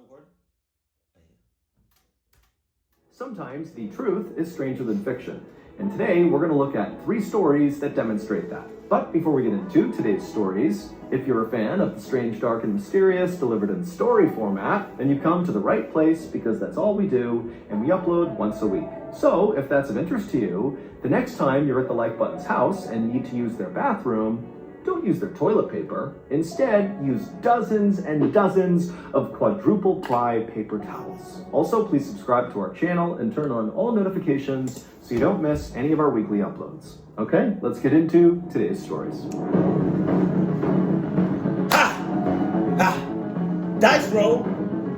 recording? Sometimes the truth is stranger than fiction, and today we're going to look at 3 stories that demonstrate that. But before we get into today's stories, if you're a fan of the strange, dark, and mysterious delivered in story format, then you've come to the right place because that's all we do, and we upload once a week. So if that's of interest to you, the next time you're at the Like Button's house and need to use their bathroom, don't use their toilet paper. Instead, use dozens and dozens of quadruple ply paper towels. Also, please subscribe to our channel and turn on all notifications so you don't miss any of our weekly uploads. Okay, let's get into today's stories. Ha! Ha! Dice roll!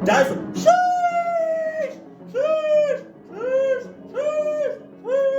Dice roll! Sheesh! Sheesh! Sheesh! Sheesh! Sheesh!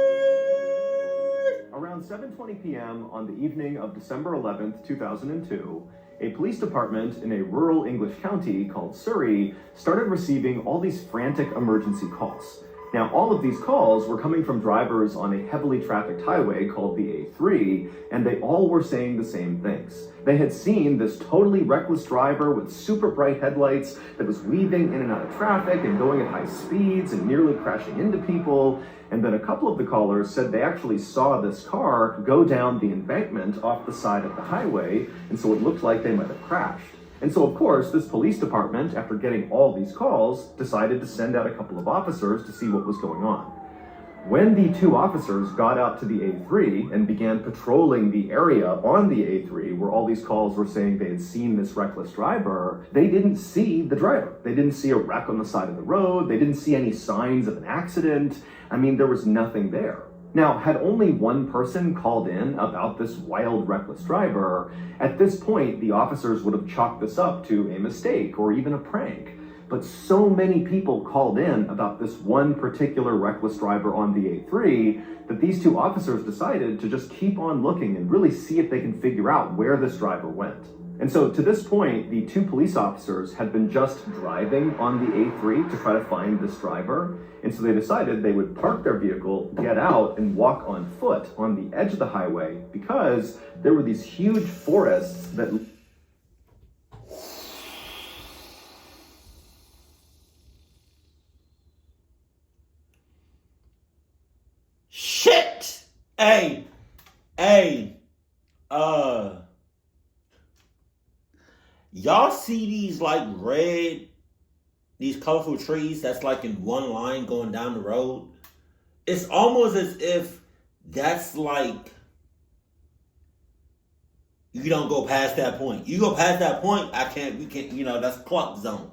Around 7:20 p.m. on the evening of December 11th, 2002, a police department in a rural English county called Surrey started receiving all these frantic emergency calls. Now, all of these calls were coming from drivers on a heavily trafficked highway called the A3, and they all were saying the same things. They had seen this totally reckless driver with super bright headlights that was weaving in and out of traffic and going at high speeds and nearly crashing into people. And then a couple of the callers said they actually saw this car go down the embankment off the side of the highway, and so it looked like they might have crashed. And so, of course, this police department, after getting all these calls, decided to send out a couple of officers to see what was going on. When the 2 officers got out to the A3 and began patrolling the area on the A3 where all these calls were saying they had seen this reckless driver, they didn't see the driver. They didn't see a wreck on the side of the road. They didn't see any signs of an accident. I mean, there was nothing there. Now, had only one person called in about this wild, reckless driver, at this point, the officers would have chalked this up to a mistake or even a prank. But so many people called in about this one particular reckless driver on the A3 that these 2 officers decided to just keep on looking and really see if they can figure out where this driver went. And so to this point, the 2 police officers had been just driving on the A3 to try to find this driver. And so they decided they would park their vehicle, get out, and walk on foot on the edge of the highway because there were these huge forests that... Shit! Hey! Y'all see these these colorful trees that's like in one line going down the road? It's almost as if that's like, you don't go past that point. You go past that point, we can't, that's clock zone,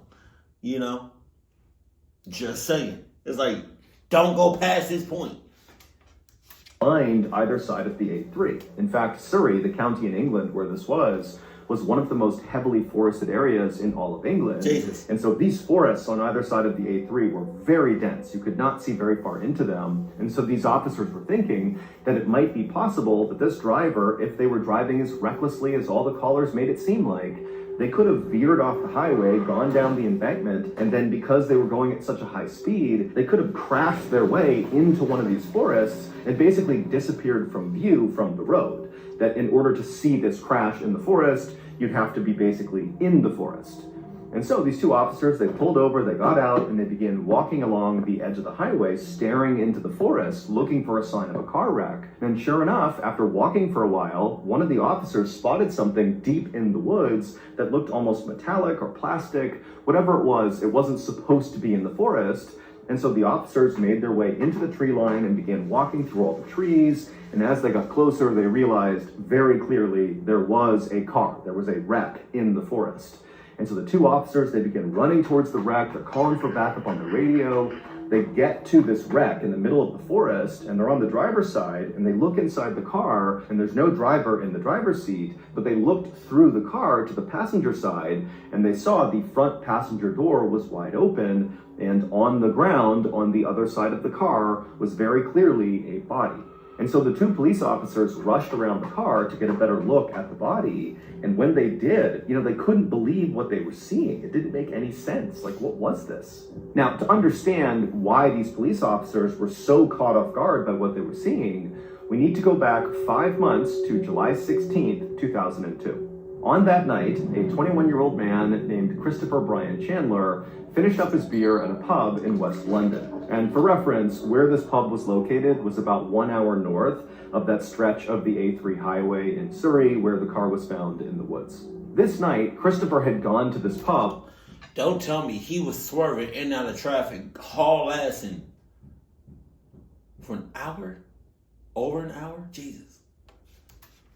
Just saying. It's like, don't go past this point. Lined either side of the A3. In fact, Surrey, the county in England where this was one of the most heavily forested areas in all of England. Jesus. And so these forests on either side of the A3 were very dense. You could not see very far into them. And so these officers were thinking that it might be possible that this driver, if they were driving as recklessly as all the callers made it seem like, they could have veered off the highway, gone down the embankment, and then because they were going at such a high speed, they could have crashed their way into one of these forests and basically disappeared from view from the road. That in order to see this crash in the forest, you'd have to be basically in the forest. And so these 2 officers, they pulled over, they got out, and they began walking along the edge of the highway, staring into the forest, looking for a sign of a car wreck. And sure enough, after walking for a while, one of the officers spotted something deep in the woods that looked almost metallic or plastic. Whatever it wasn't supposed to be in the forest. And so the officers made their way into the tree line and began walking through all the trees. And as they got closer, they realized very clearly there was a car. There was a wreck in the forest. And so the 2 officers, they begin running towards the wreck. They're calling for backup on the radio. They get to this wreck in the middle of the forest, and they're on the driver's side, and they look inside the car, and there's no driver in the driver's seat, but they looked through the car to the passenger side, and they saw the front passenger door was wide open, and on the ground on the other side of the car was very clearly a body. And so the 2 police officers rushed around the car to get a better look at the body. And when they did, they couldn't believe what they were seeing. It didn't make any sense. Like, what was this? Now, to understand why these police officers were so caught off guard by what they were seeing, we need to go back 5 months to July 16th, 2002. On that night, a 21-year-old man named Christopher Brian Chandler finished up his beer at a pub in West London. And for reference, where this pub was located was about 1 hour north of that stretch of the A3 highway in Surrey where the car was found in the woods. This night, Christopher had gone to this pub. Don't tell me he was swerving in and out of traffic, haul ass in for an hour? Over an hour? Jesus.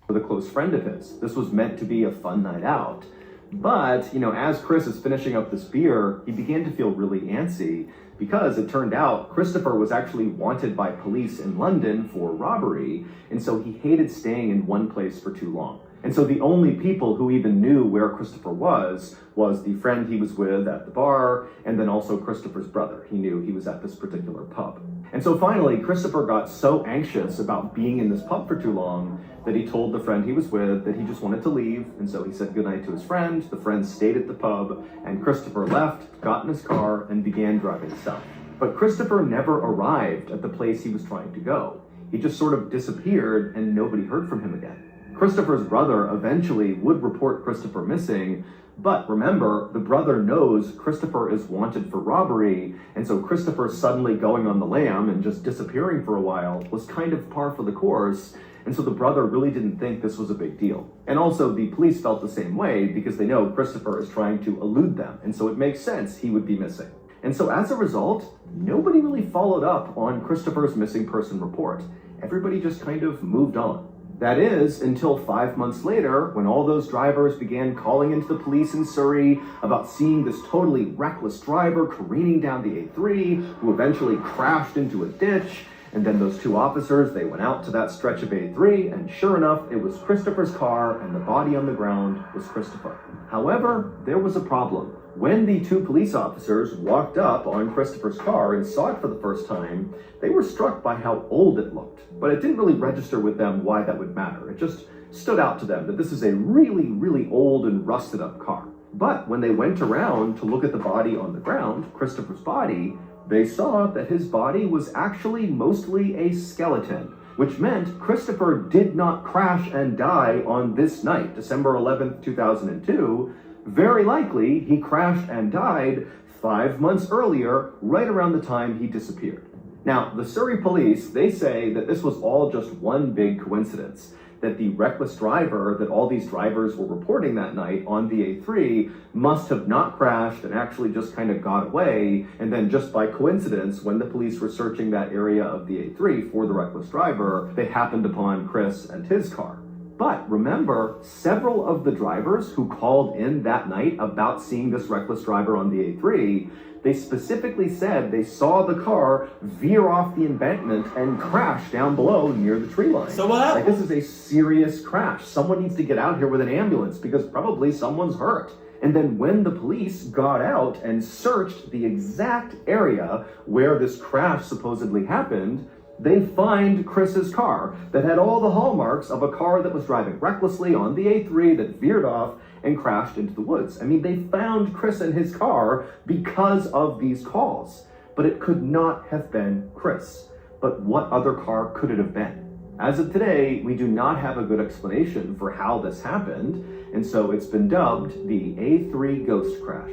With a close friend of his. This was meant to be a fun night out. But, as Chris is finishing up this beer, he began to feel really antsy because it turned out Christopher was actually wanted by police in London for robbery, and so he hated staying in one place for too long. And so the only people who even knew where Christopher was the friend he was with at the bar, and then also Christopher's brother. He knew he was at this particular pub. And so finally, Christopher got so anxious about being in this pub for too long that he told the friend he was with that he just wanted to leave. And so he said goodnight to his friend. The friend stayed at the pub, and Christopher left, got in his car, and began driving south. But Christopher never arrived at the place he was trying to go. He just sort of disappeared, and nobody heard from him again. Christopher's brother eventually would report Christopher missing, but remember, the brother knows Christopher is wanted for robbery, and so Christopher suddenly going on the lam and just disappearing for a while was kind of par for the course, and so the brother really didn't think this was a big deal. And also the police felt the same way because they know Christopher is trying to elude them, and so it makes sense he would be missing. And so as a result, nobody really followed up on Christopher's missing person report. Everybody just kind of moved on. That is, until 5 months later, when all those drivers began calling into the police in Surrey about seeing this totally reckless driver careening down the A3, who eventually crashed into a ditch. And then those two officers, they went out to that stretch of A3, and sure enough, it was Christopher's car, and the body on the ground was Christopher. However, there was a problem. When the two police officers walked up on Christopher's car and saw it for the first time, they were struck by how old it looked. But it didn't really register with them why that would matter. It just stood out to them that this is a really, really old and rusted up car. But when they went around to look at the body on the ground, Christopher's body, they saw that his body was actually mostly a skeleton, which meant Christopher did not crash and die on this night, December 11th, 2002. Very likely, he crashed and died 5 months earlier, right around the time he disappeared. Now, the Surrey police, they say that this was all just one big coincidence, that the reckless driver that all these drivers were reporting that night on the A3 must have not crashed and actually just kind of got away, and then just by coincidence, when the police were searching that area of the A3 for the reckless driver, they happened upon Chris and his car. But remember, several of the drivers who called in that night about seeing this reckless driver on the A3, they specifically said they saw the car veer off the embankment and crash down below near the tree line. So what happened? Like, this is a serious crash. Someone needs to get out here with an ambulance because probably someone's hurt. And then when the police got out and searched the exact area where this crash supposedly happened, they find Chris's car that had all the hallmarks of a car that was driving recklessly on the A3 that veered off and crashed into the woods. I mean, they found Chris and his car because of these calls, but it could not have been Chris. But what other car could it have been? As of today, we do not have a good explanation for how this happened, and so it's been dubbed the A3 ghost crash.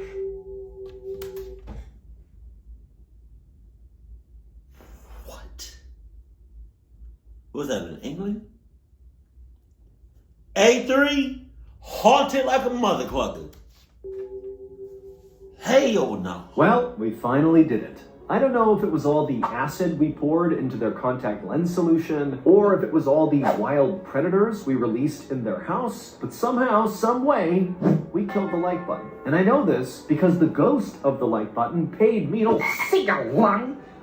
Was that in England? A3 haunted like a mother clucker. Hey, oh no. Well, we finally did it. I don't know if it was all the acid we poured into their contact lens solution, or if it was all the wild predators we released in their house, but somehow, some way, we killed the like button. And I know this because the ghost of the like button paid me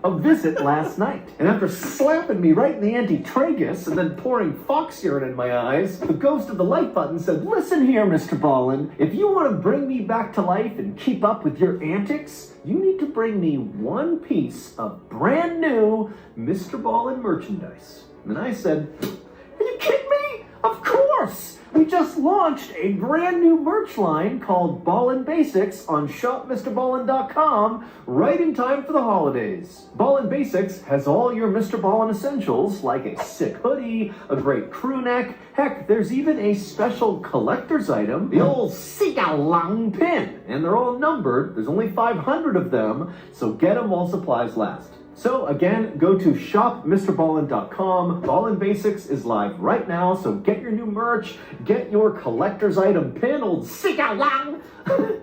a visit last night. And after slapping me right in the anti-tragus and then pouring fox urine in my eyes, the ghost of the like button said, "Listen here, Mr. Ballin, if you want to bring me back to life and keep up with your antics, you need to bring me one piece of brand new Mr. Ballin merchandise." And I said, "Are you kidding me? Of course! We just launched a brand new merch line called Ballin' Basics on shopmrballin.com right in time for the holidays. Ballin' Basics has all your Mr. Ballin essentials like a sick hoodie, a great crew neck, heck, there's even a special collector's item, the old Sigalang pin, and they're all numbered. There's only 500 of them, so get them while supplies last. So again, go to shopmrballin.com. Ballin' Basics is live right now, so get your new merch, get your collector's item pin, old Sigalang.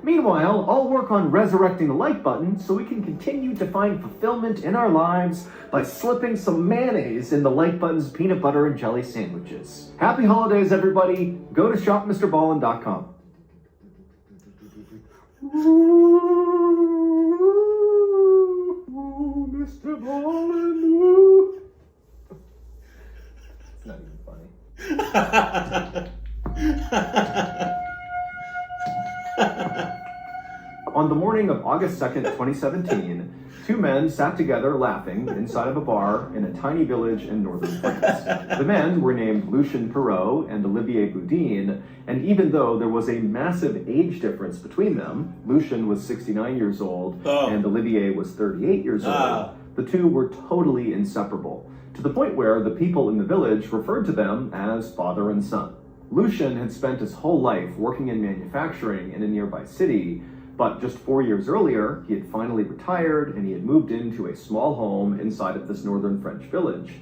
Meanwhile, I'll work on resurrecting the like button so we can continue to find fulfillment in our lives by slipping some mayonnaise in the like button's peanut butter and jelly sandwiches. Happy holidays, everybody. Go to shopmrballin.com. Mr. Ballin. It's not even funny. On the morning of August 2nd, 2017, two men sat together laughing inside of a bar in a tiny village in northern France. The men were named Lucien Perrault and Olivier Boudin, and even though there was a massive age difference between them, Lucien was 69 years old and Olivier was 38 years old, the two were totally inseparable, to the point where the people in the village referred to them as father and son. Lucien had spent his whole life working in manufacturing in a nearby city, but just 4 years earlier, he had finally retired and he had moved into a small home inside of this northern French village.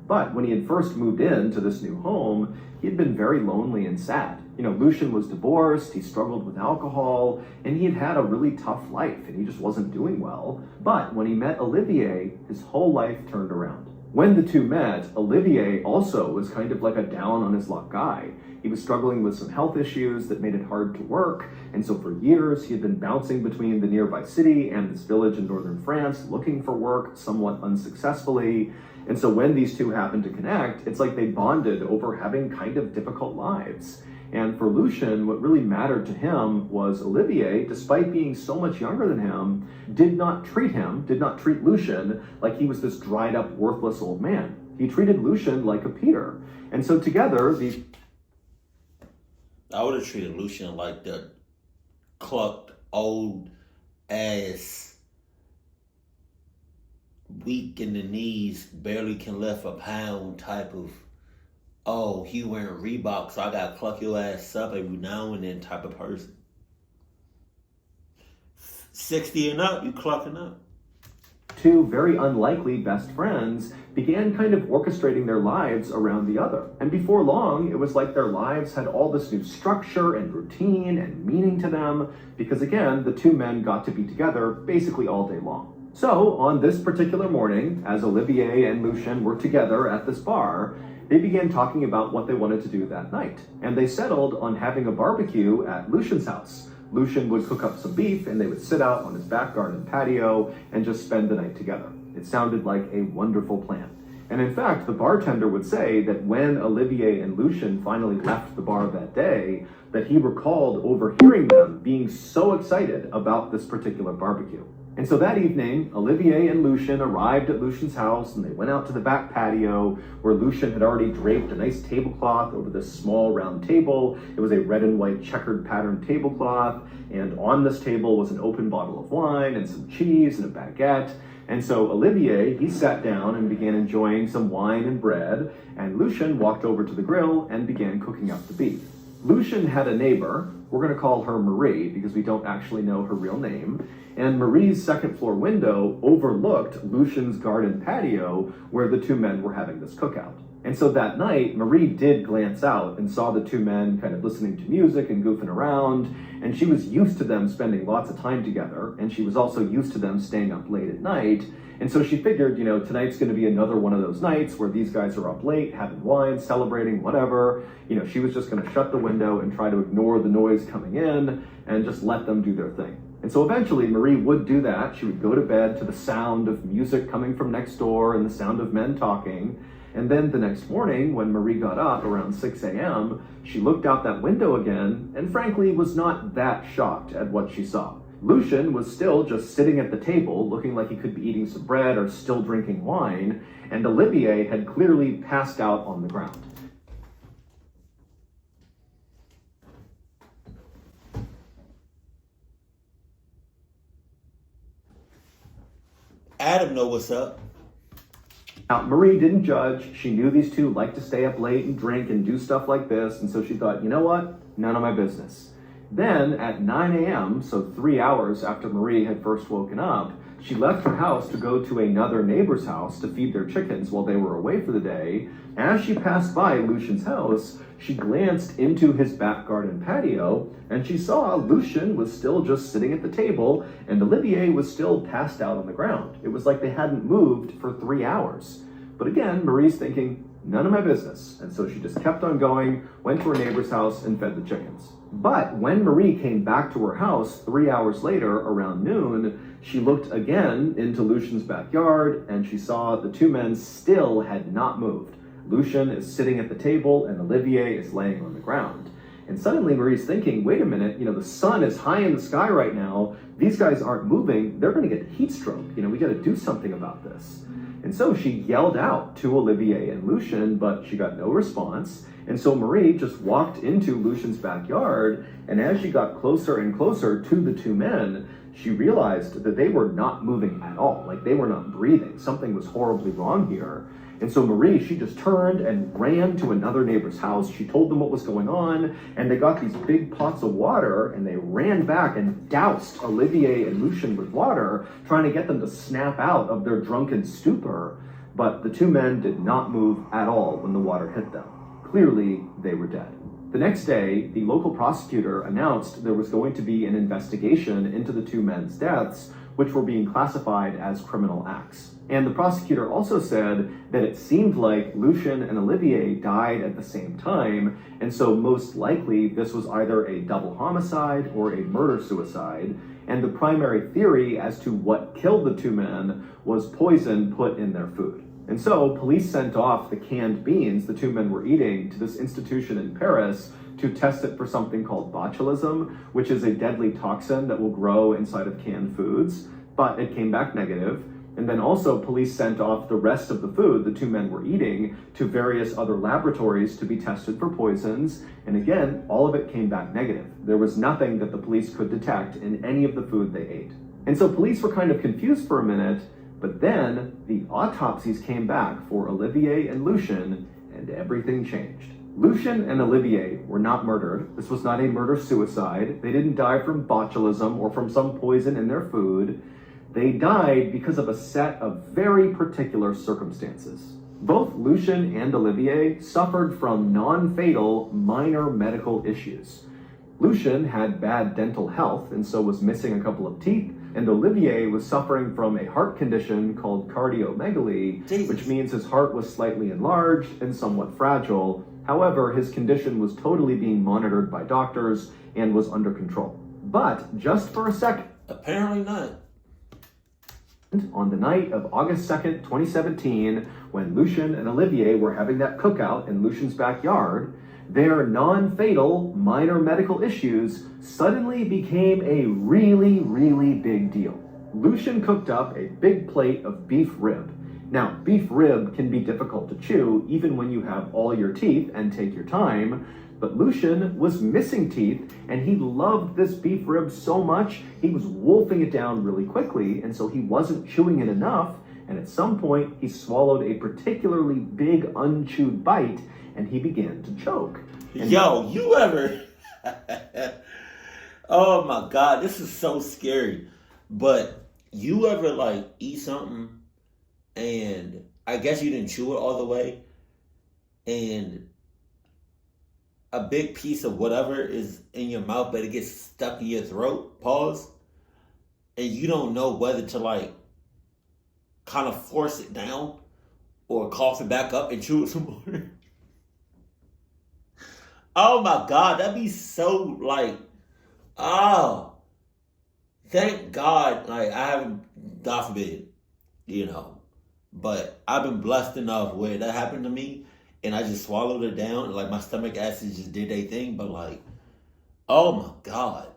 But when he had first moved into this new home, he had been very lonely and sad. You know, Lucien was divorced, he struggled with alcohol, and he had had a really tough life, and he just wasn't doing well. But when he met Olivier, his whole life turned around. When the two met, Olivier also was kind of like a down on his luck guy. He was struggling with some health issues that made it hard to work, and so for years he had been bouncing between the nearby city and this village in northern France, looking for work somewhat unsuccessfully. And so when these two happened to connect, it's like they bonded over having kind of difficult lives. And for Lucien, what really mattered to him was Olivier, despite being so much younger than him, did not treat Lucien like he was this dried up, worthless old man. He treated Lucien like a peer. And so together, I would have treated Lucien like the clucked, old ass, weak in the knees, barely can lift a pound type of, oh, he wearing Reebok, so I gotta cluck your ass up every now and then type of person. 60 and up, you clucking up. Two very unlikely best friends began kind of orchestrating their lives around the other. And before long, it was like their lives had all this new structure and routine and meaning to them, because again, the two men got to be together basically all day long. So on this particular morning, as Olivier and Lucien were together at this bar, they began talking about what they wanted to do that night. And they settled on having a barbecue at Lucien's house. Lucien would cook up some beef and they would sit out on his back garden patio and just spend the night together. It sounded like a wonderful plan. And in fact, the bartender would say that when Olivier and Lucien finally left the bar that day, that he recalled overhearing them being so excited about this particular barbecue. And so that evening, Olivier and Lucien arrived at Lucien's house and they went out to the back patio where Lucien had already draped a nice tablecloth over this small round table. It was a red and white checkered patterned tablecloth, and on this table was an open bottle of wine and some cheese and a baguette. And so Olivier, he sat down and began enjoying some wine and bread, and Lucien walked over to the grill and began cooking up the beef. Lucien had a neighbor, we're going to call her Marie because we don't actually know her real name, and Marie's second floor window overlooked Lucien's garden patio where the two men were having this cookout. And so that night, Marie did glance out and saw the two men kind of listening to music and goofing around, and she was used to them spending lots of time together, and she was also used to them staying up late at night. And so she figured, you know, tonight's going to be another one of those nights where these guys are up late, having wine, celebrating, whatever. You know, she was just going to shut the window and try to ignore the noise coming in and just let them do their thing. And so eventually Marie would do that. She would go to bed to the sound of music coming from next door and the sound of men talking. And then the next morning, when Marie got up around 6 a.m., she looked out that window again and frankly was not that shocked at what she saw. Lucien was still just sitting at the table, looking like he could be eating some bread or still drinking wine, and Olivier had clearly passed out on the ground. Adam know what's up. Now, Marie didn't judge. She knew these two liked to stay up late and drink and do stuff like this, and so she thought, you know what? None of my business. Then at 9 a.m., so 3 hours after Marie had first woken up, she left her house to go to another neighbor's house to feed their chickens while they were away for the day. As she passed by Lucian's house, she glanced into his back garden patio, and she saw Lucian was still just sitting at the table, and Olivier was still passed out on the ground. It was like they hadn't moved for 3 hours. But again, Marie's thinking, none of my business. And so she just kept on going, went to her neighbor's house, and fed the chickens. But when Marie came back to her house 3 hours later, around noon, she looked again into Lucian's backyard, and she saw the two men still had not moved. Lucian is sitting at the table, and Olivier is laying on the ground. And suddenly Marie's thinking, wait a minute, the sun is high in the sky right now. These guys aren't moving. They're going to get heat stroke. We got to do something about this. And so she yelled out to Olivier and Lucian, but she got no response. And so Marie just walked into Lucian's backyard, and as she got closer and closer to the two men, she realized that they were not moving at all, like they were not breathing. Something was horribly wrong here. And so Marie, she just turned and ran to another neighbor's house. She told them what was going on, and they got these big pots of water, and they ran back and doused Olivier and Lucian with water, trying to get them to snap out of their drunken stupor. But the two men did not move at all when the water hit them. Clearly, they were dead. The next day, the local prosecutor announced there was going to be an investigation into the two men's deaths, which were being classified as criminal acts. And the prosecutor also said that it seemed like Lucian and Olivier died at the same time, and so most likely this was either a double homicide or a murder-suicide, and the primary theory as to what killed the two men was poison put in their food. And so police sent off the canned beans the two men were eating to this institution in Paris to test it for something called botulism, which is a deadly toxin that will grow inside of canned foods, but it came back negative. And then also police sent off the rest of the food the two men were eating to various other laboratories to be tested for poisons. And again, all of it came back negative. There was nothing that the police could detect in any of the food they ate. And so police were kind of confused for a minute, but then the autopsies came back for Olivier and Lucian, and everything changed. Lucian and Olivier were not murdered. This was not a murder-suicide. They didn't die from botulism or from some poison in their food. They died because of a set of very particular circumstances. Both Lucian and Olivier suffered from non-fatal minor medical issues. Lucian had bad dental health and so was missing a couple of teeth, and Olivier was suffering from a heart condition called cardiomegaly, which means his heart was slightly enlarged and somewhat fragile. However, his condition was totally being monitored by doctors and was under control. But just for a second, apparently not. On the night of August 2nd, 2017, when Lucian and Olivier were having that cookout in Lucian's backyard, their non-fatal minor medical issues suddenly became a really, really big deal. Lucian cooked up a big plate of beef rib. Now, beef rib can be difficult to chew even when you have all your teeth and take your time, but Lucian was missing teeth, and he loved this beef rib so much, he was wolfing it down really quickly, and so he wasn't chewing it enough, and at some point, he swallowed a particularly big unchewed bite, and he began to choke. And Yo, you ever... Oh my God, this is so scary. But you ever eat something and I guess you didn't chew it all the way and a big piece of whatever is in your mouth, but it gets stuck in your throat, pause, and you don't know whether to kind of force it down or cough it back up and chew it some more. Oh my God, that'd be so oh, thank God, I haven't, God forbid, but I've been blessed enough where that happened to me and I just swallowed it down and my stomach acid just did their thing, but oh my God.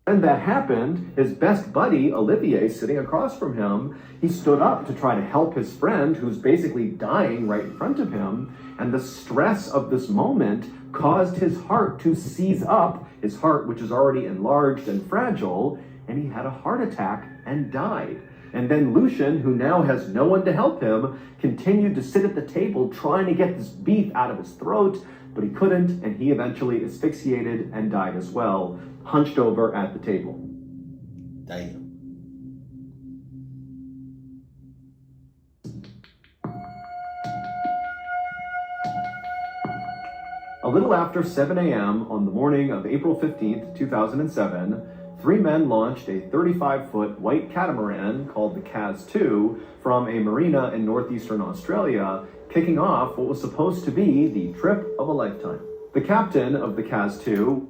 When that happened, his best buddy, Olivier, sitting across from him, he stood up to try to help his friend who's basically dying right in front of him. And the stress of this moment caused his heart to seize up, his heart which is already enlarged and fragile, and he had a heart attack and died. And then Lucian, who now has no one to help him, continued to sit at the table trying to get this beef out of his throat, but he couldn't, and he eventually asphyxiated and died as well, hunched over at the table. Damn. A little after 7 a.m. on the morning of April 15th, 2007, 3 men launched a 35-foot white catamaran called the Kaz II from a marina in northeastern Australia, kicking off what was supposed to be the trip of a lifetime. The captain of the Kaz II,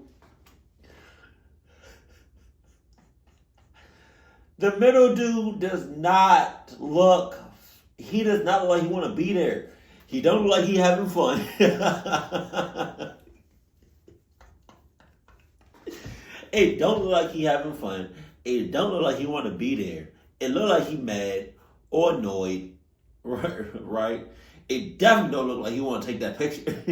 the middle dude does not look like he want to be there. He don't look like he having fun. It don't look like he having fun. It don't look like he want to be there. It look like he mad or annoyed, right? It definitely don't look like he want to take that picture.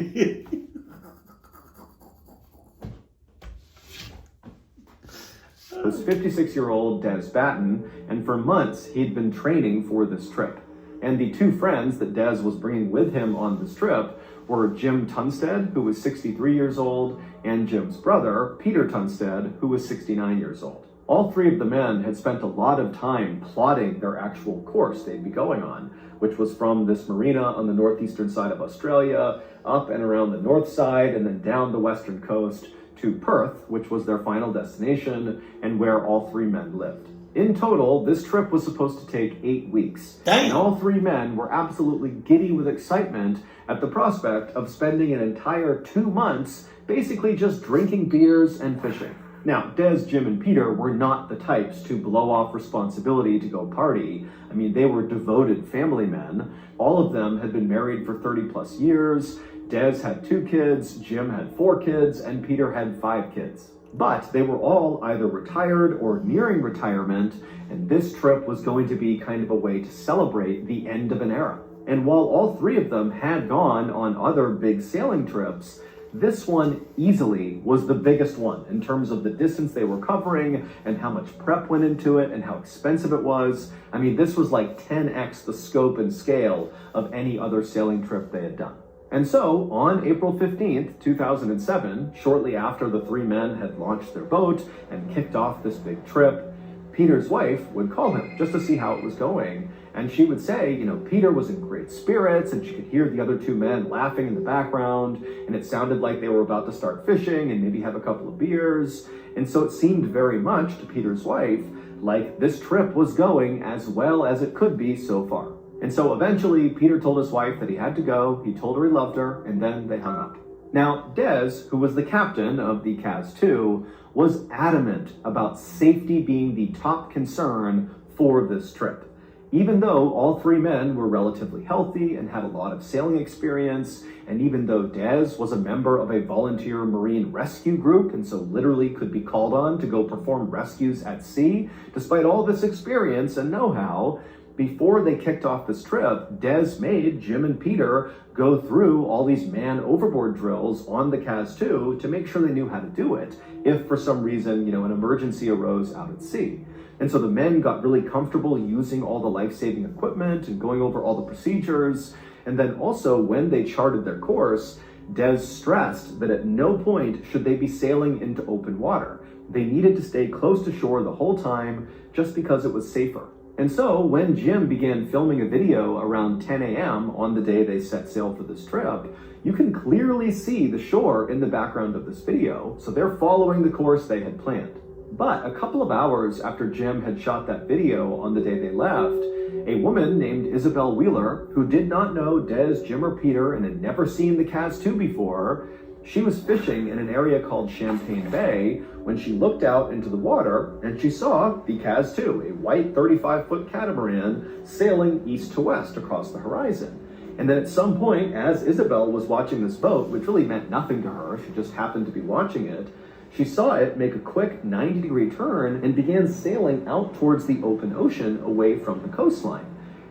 was 56-year-old Des Batten, and for months he'd been training for this trip. And the 2 friends that Des was bringing with him on this trip were Jim Tunstead, who was 63 years old, and Jim's brother, Peter Tunstead, who was 69 years old. All 3 of the men had spent a lot of time plotting their actual course they'd be going on, which was from this marina on the northeastern side of Australia, up and around the north side, and then down the western coast to Perth, which was their final destination, and where all 3 men lived. In total, this trip was supposed to take 8 weeks. Damn. And all 3 men were absolutely giddy with excitement at the prospect of spending an entire 2 months basically just drinking beers and fishing. Now, Des, Jim, and Peter were not the types to blow off responsibility to go party. I mean, they were devoted family men. All of them had been married for 30 plus years. Des had 2 kids, Jim had 4 kids, and Peter had 5 kids. But they were all either retired or nearing retirement, and this trip was going to be kind of a way to celebrate the end of an era. And while all 3 of them had gone on other big sailing trips, this one easily was the biggest one in terms of the distance they were covering and how much prep went into it and how expensive it was. I mean, this was like 10x the scope and scale of any other sailing trip they had done. And so, on April 15th, 2007, shortly after the 3 men had launched their boat and kicked off this big trip, Peter's wife would call him just to see how it was going. And she would say, Peter was in great spirits, and she could hear the other 2 men laughing in the background, and it sounded like they were about to start fishing and maybe have a couple of beers. And so it seemed very much to Peter's wife like this trip was going as well as it could be so far. And so eventually, Peter told his wife that he had to go, he told her he loved her, and then they hung up. Now, Des, who was the captain of the Kaz II, was adamant about safety being the top concern for this trip. Even though all 3 men were relatively healthy and had a lot of sailing experience, and even though Des was a member of a volunteer marine rescue group and so literally could be called on to go perform rescues at sea, despite all this experience and know-how, before they kicked off this trip, Des made Jim and Peter go through all these man overboard drills on the Kaz II to make sure they knew how to do it if for some reason, an emergency arose out at sea. And so the men got really comfortable using all the life-saving equipment and going over all the procedures. And then also when they charted their course, Des stressed that at no point should they be sailing into open water. They needed to stay close to shore the whole time just because it was safer. And so when Jim began filming a video around 10 a.m. on the day they set sail for this trip, you can clearly see the shore in the background of this video. So they're following the course they had planned. But a couple of hours after Jim had shot that video on the day they left, a woman named Isabel Wheeler, who did not know Des, Jim, or Peter and had never seen the Kaz II before, she was fishing in an area called Champagne Bay when she looked out into the water and she saw the Kaz II, a white 35-foot catamaran sailing east to west across the horizon. And then at some point, as Isabel was watching this boat, which really meant nothing to her, she just happened to be watching it, she saw it make a quick 90-degree turn and began sailing out towards the open ocean away from the coastline.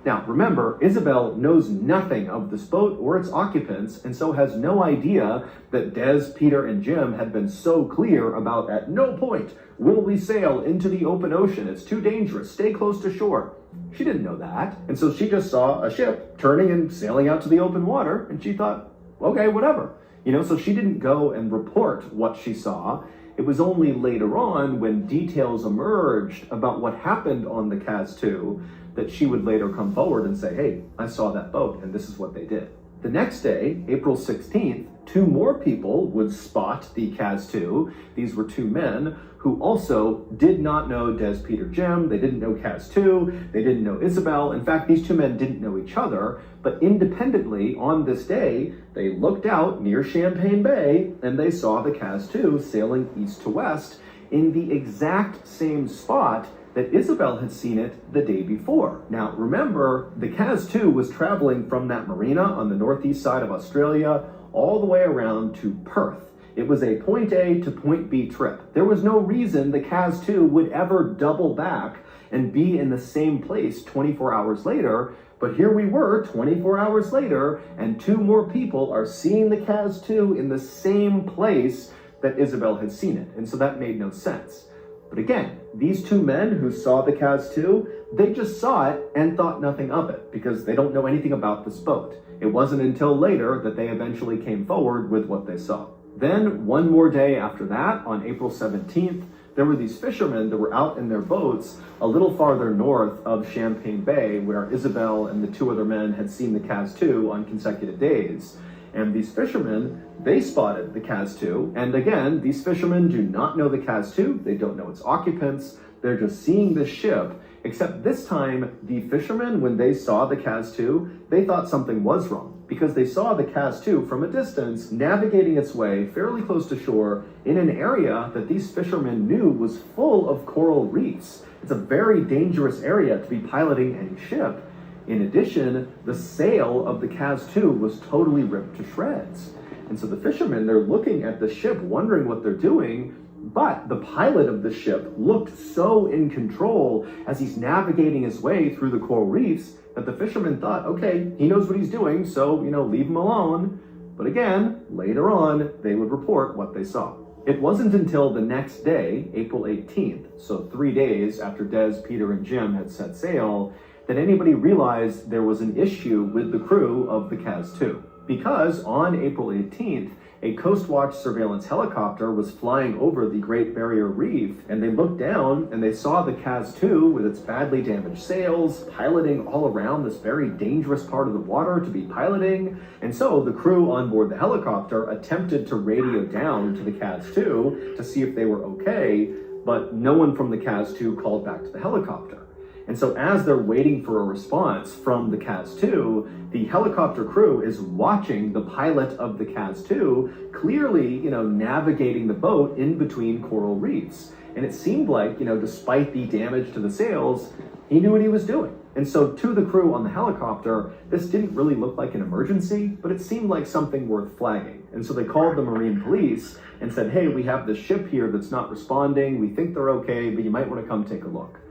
Now, remember, Isabel knows nothing of this boat or its occupants, and so has no idea that Des, Peter, and Jim had been so clear about at no point will we sail into the open ocean. It's too dangerous. Stay close to shore. She didn't know that. And so she just saw a ship turning and sailing out to the open water, and she thought, okay, whatever. So she didn't go and report what she saw. It was only later on, when details emerged about what happened on the Kaz II, that she would later come forward and say, hey, I saw that boat and this is what they did. The next day, April 16th, 2 more people would spot the Kaz II. These were 2 men who also did not know Des, Peter, Jim. They didn't know Kaz II. They didn't know Isabel. In fact, these 2 men didn't know each other, but independently on this day, they looked out near Champagne Bay and they saw the Kaz II sailing east to west in the exact same spot that Isabel had seen it the day before. Now, remember, the Kaz II was traveling from that marina on the northeast side of Australia all the way around to Perth. It was a point A to point B trip. There was no reason the Kaz II would ever double back and be in the same place 24 hours later, but here we were 24 hours later, and 2 more people are seeing the Kaz II in the same place that Isabel had seen it, and so that made no sense. But again, these 2 men who saw the Kaz II, they just saw it and thought nothing of it because they don't know anything about this boat. It wasn't until later that they eventually came forward with what they saw. Then, one more day after that, on April 17th, there were these fishermen that were out in their boats a little farther north of Champagne Bay, where Isabel and the 2 other men had seen the Kaz II on consecutive days. And these fishermen, they spotted the Kaz II. And again, these fishermen do not know the Kaz II. They don't know its occupants. They're just seeing this ship. Except this time, the fishermen, when they saw the Kaz II, they thought something was wrong, because they saw the Kaz II from a distance navigating its way fairly close to shore in an area that these fishermen knew was full of coral reefs. It's a very dangerous area to be piloting any ship. In addition, the sail of the Kaz II was totally ripped to shreds. And so the fishermen, they're looking at the ship, wondering what they're doing, but the pilot of the ship looked so in control as he's navigating his way through the coral reefs that the fishermen thought, okay, he knows what he's doing, so, leave him alone. But again, later on, they would report what they saw. It wasn't until the next day, April 18th, so 3 days after Des, Peter, and Jim had set sail, that anybody realized there was an issue with the crew of the Kaz II. Because on April 18th, a Coast Watch surveillance helicopter was flying over the Great Barrier Reef, and they looked down and they saw the Kaz II with its badly damaged sails, piloting all around this very dangerous part of the water to be piloting. And so the crew on board the helicopter attempted to radio down to the Kaz II to see if they were okay, but no one from the Kaz II called back to the helicopter. And so as they're waiting for a response from the Kaz II, the helicopter crew is watching the pilot of the Kaz II clearly, navigating the boat in between coral reefs. And it seemed like, despite the damage to the sails, he knew what he was doing. And so to the crew on the helicopter, this didn't really look like an emergency, but it seemed like something worth flagging. And so they called the Marine Police and said, hey, we have this ship here that's not responding. We think they're okay, but you might want to come take a look.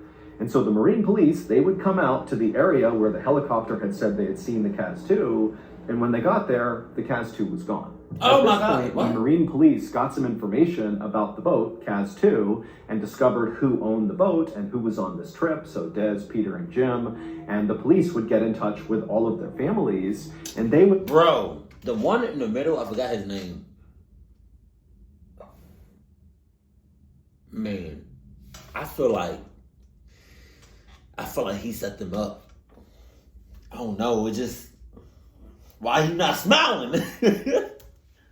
And so the Marine Police, they would come out to the area where the helicopter had said they had seen the Kaz II, and when they got there, the Kaz II was gone. Oh At my this God! point, What? the Marine Police got some information about the boat, Kaz II, and discovered who owned the boat and who was on this trip, so Des, Peter, and Jim, and the police would get in touch with all of their families, and they would... Bro, the one in the middle, I forgot his name. Man, I feel like he set them up. I don't know, why he not smiling?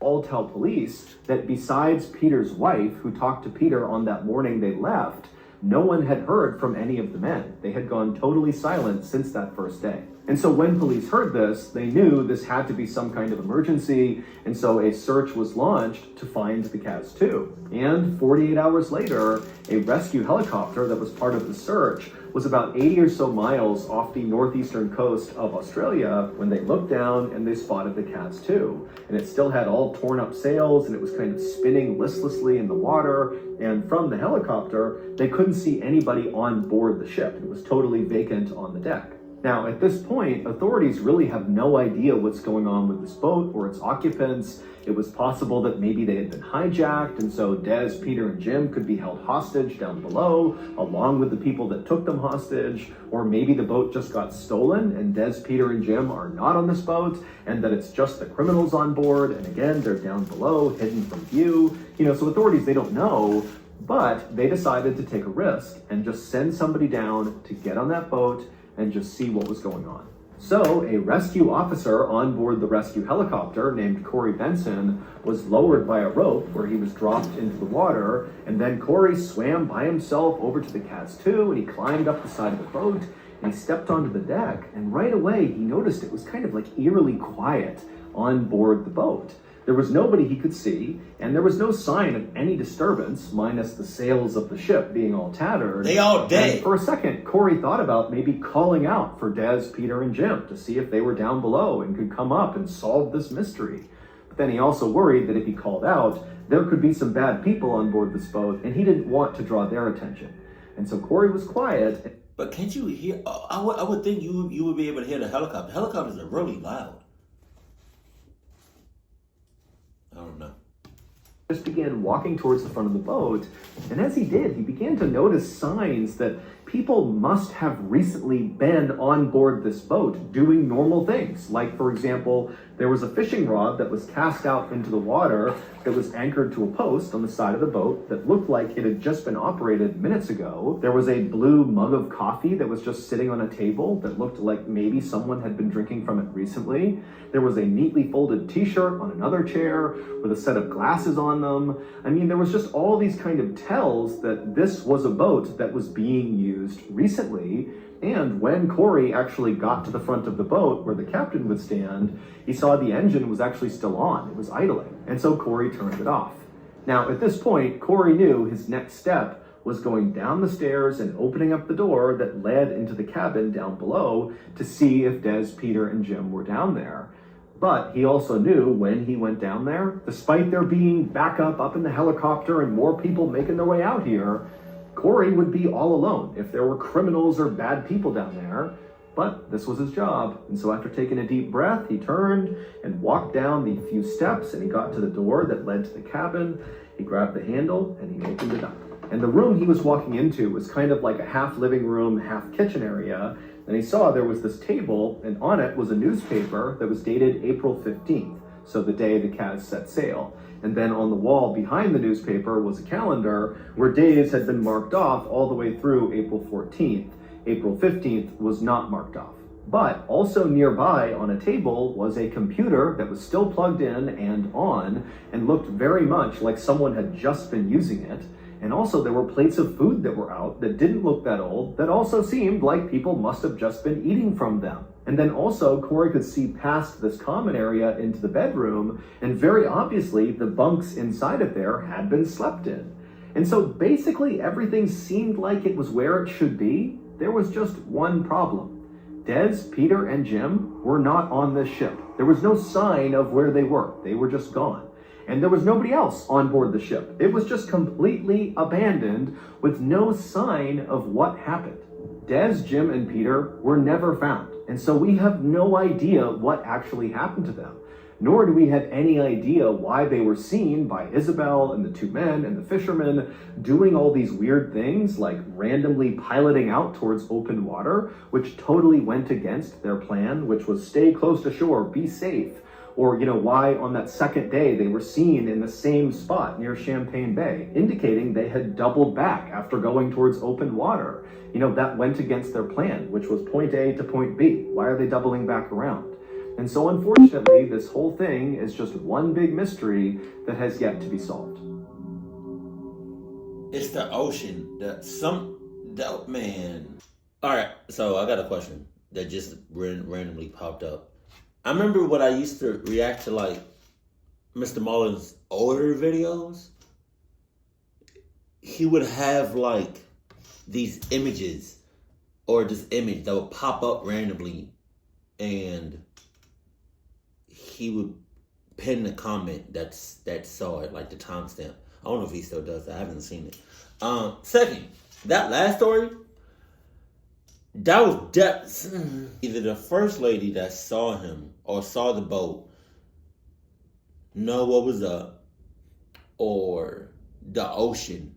all tell police that besides Peter's wife, who talked to Peter on that morning they left, no one had heard from any of the men. They had gone totally silent since that first day. And so when police heard this, they knew this had to be some kind of emergency, and so a search was launched to find the Kaz II. And 48 hours later, a rescue helicopter that was part of the search was about 80 or so miles off the northeastern coast of Australia when they looked down and they spotted the Kaz II. And it still had all torn up sails, and it was kind of spinning listlessly in the water. And from the helicopter, they couldn't see anybody on board the ship. It was totally vacant on the deck. Now, at this point, authorities really have no idea what's going on with this boat or its occupants. It was possible that maybe they had been hijacked, and so Des, Peter, and Jim could be held hostage down below, along with the people that took them hostage. Or maybe the boat just got stolen, and Des, Peter, and Jim are not on this boat, and that it's just the criminals on board, and again, they're down below, hidden from view. So authorities, they don't know, but they decided to take a risk and just send somebody down to get on that boat and just see what was going on. So a rescue officer on board the rescue helicopter named Corey Benson was lowered by a rope where he was dropped into the water, and then Corey swam by himself over to the Kaz II, and he climbed up the side of the boat and he stepped onto the deck, and right away he noticed it was kind of like eerily quiet on board the boat. There was nobody he could see, and there was no sign of any disturbance, minus the sails of the ship being all tattered. They all dead. And for a second, Corey thought about maybe calling out for Des, Peter, and Jim to see if they were down below and could come up and solve this mystery. But then he also worried that if he called out, there could be some bad people on board this boat, and he didn't want to draw their attention. And so Corey was quiet. But can't you hear? I would think you would be able to hear the helicopter. Helicopters are really loud. I don't know. Just began walking towards the front of the boat, and as he did, he began to notice signs that people must have recently been on board this boat doing normal things. Like, for example, there was a fishing rod that was cast out into the water that was anchored to a post on the side of the boat that looked like it had just been operated minutes ago. There was a blue mug of coffee that was just sitting on a table that looked like maybe someone had been drinking from it recently. There was a neatly folded t-shirt on another chair with a set of glasses on them. I mean, there was just all these kind of tells that this was a boat that was being used recently. And when Corey actually got to the front of the boat where the captain would stand, he saw the engine was actually still on. It was idling. And so Corey turned it off. Now, at this point, Corey knew his next step was going down the stairs and opening up the door that led into the cabin down below to see if Des, Peter, and Jim were down there. But he also knew when he went down there, despite there being backup up in the helicopter and more people making their way out here, Corey would be all alone if there were criminals or bad people down there. But this was his job. And so after taking a deep breath, he turned and walked down the few steps, and he got to the door that led to the cabin. He grabbed the handle and he opened it up. And the room he was walking into was kind of like a half living room, half kitchen area. And he saw there was this table, and on it was a newspaper that was dated April 15th, so the day the Kaz set sail. And then on the wall behind the newspaper was a calendar where days had been marked off all the way through April 14th. April 15th was not marked off. But also nearby on a table was a computer that was still plugged in and on and looked very much like someone had just been using it. And also there were plates of food that were out that didn't look that old, that also seemed like people must have just been eating from them. And then also Corey could see past this common area into the bedroom, and very obviously the bunks inside of there had been slept in. And so basically everything seemed like it was where it should be. There was just one problem. Des, Peter, and Jim were not on this ship. There was no sign of where they were. They were just gone. And there was nobody else on board the ship. It was just completely abandoned with no sign of what happened. Des, Jim, and Peter were never found. And so we have no idea what actually happened to them. Nor do we have any idea why they were seen by Isabel and the two men and the fishermen doing all these weird things, like randomly piloting out towards open water, which totally went against their plan, which was stay close to shore, be safe. Or, why on that second day they were seen in the same spot near Champagne Bay, indicating they had doubled back after going towards open water. That went against their plan, which was point A to point B. Why are they doubling back around? And so unfortunately, this whole thing is just one big mystery that has yet to be solved. It's the ocean. Man. All right, so I got a question that just randomly popped up. I remember when I used to react to Mr. Mullen's older videos. He would have these images or this image that would pop up randomly, and he would pin the comment that saw it, like the timestamp. I don't know if he still does that. I haven't seen it. Second, that last story, That was either the first lady that saw him or saw the boat know what was up, or the ocean.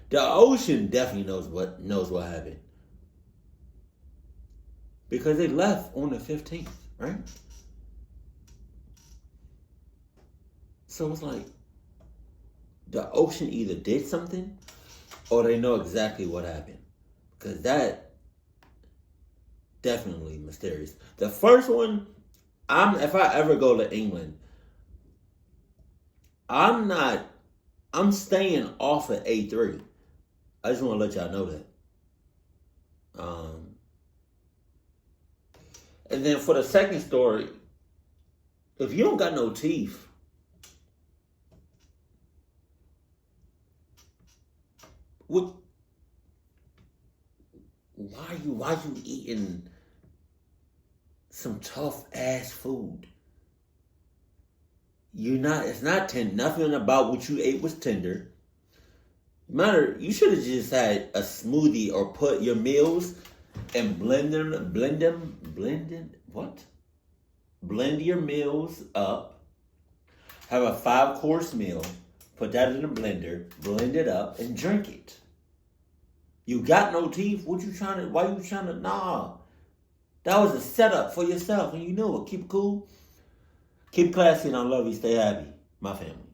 The ocean definitely knows what happened. Because they left on the 15th, right? So it's like the ocean either did something or they know exactly what happened. Because that definitely mysterious. The first one, if I ever go to England, I'm staying off of A3. I just want to let y'all know that. And then for the second story, if you don't got no teeth, why you eating some tough ass food? It's not tender. Nothing about what you ate was tender. You should have just had a smoothie or put your meals and blend your meals up. Have a 5-course meal, put that in a blender, blend it up, and drink it. You got no teeth, why you trying to, nah. That was a setup for yourself, and you knew it. Keep it cool, keep classy, and I love you, stay happy, my family.